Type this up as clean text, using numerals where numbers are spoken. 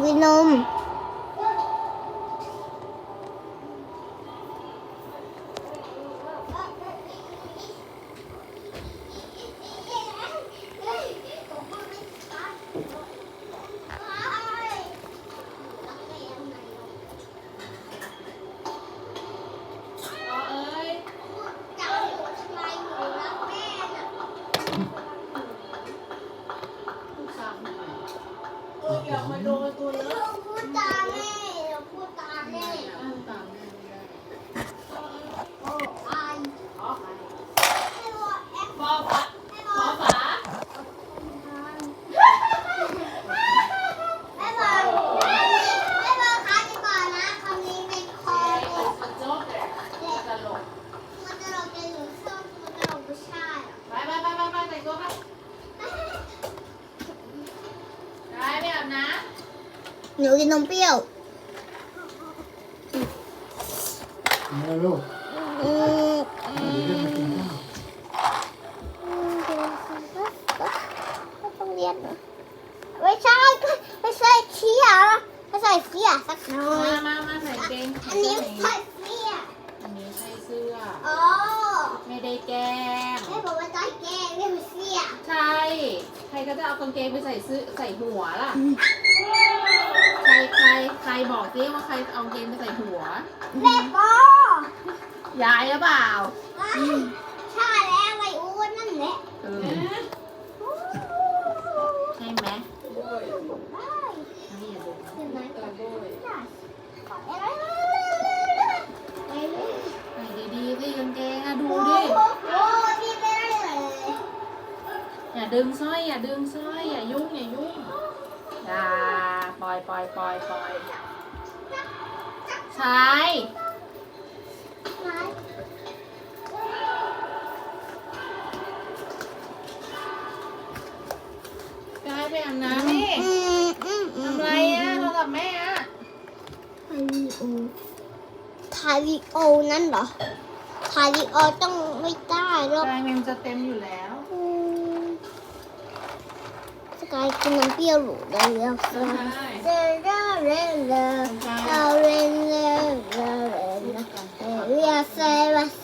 กินนมอยากมาโดนตัวเลอะพูดตามแม่พูดตามแม่ตามแม่ไม่ได้ โอ้อาย อ๋อ ให้บอกแอป ปอฝา ให้บ ป อ อก ฝา ให้บอกค้าดีกว่านะคำนี้เป็นคอ มันโจ๊กตลก มันจะลงในหนูชอบมันจะลงไม่ใช่ ไปแต่งตัวไปได้ไปอาบน้ หนูกินนมเปรี้ยว มาลูกเดี๋ยวมากินข้าว ต้องเรียนไม่ใช่เชี่ยไม่ใส่เสียสักหน่อย ำมาใส่เกง อันนี้ใส่เสีย อันนี้ใส่เสื้อ อ๋อ ไม่ได้แกล้ง แม่บอกว่าต้องแก้เรื่องเสีย ใช่ ใครก็จะเอากางเกงไปใส่หัวล่ะ ใครบอกสิว่าใครเอากางเกงไปใส่หัว แม่ปอย ายหรือเปล่า ใช่แล้วไอ้อ้วนนั่นแหละ เออใช่ไหมนี่อย่าดู เห็นไหม ใส่ดีๆสิกางเกงอะดู โอ้ ดิ โหพี่ไม่ได้เลย อย่าดึงสร้อยอย่ายุ่งอย่าปล่อยใช่ กายไปอาบน้ำนี่ทำไรอะโทรศัพท์แม่อะ ถ่ายวีโอนั่นเหรอถ่ายวีโอต้องไม่ได้หรอก กายเมมจะเต็มอยู่แล้ว สกายกินน้ำเปรี้ยวหรูได้แล้ว ใช่ เดินเดินเดินเดินเดินเดินเดินเดินเดินเดินเดินเดิน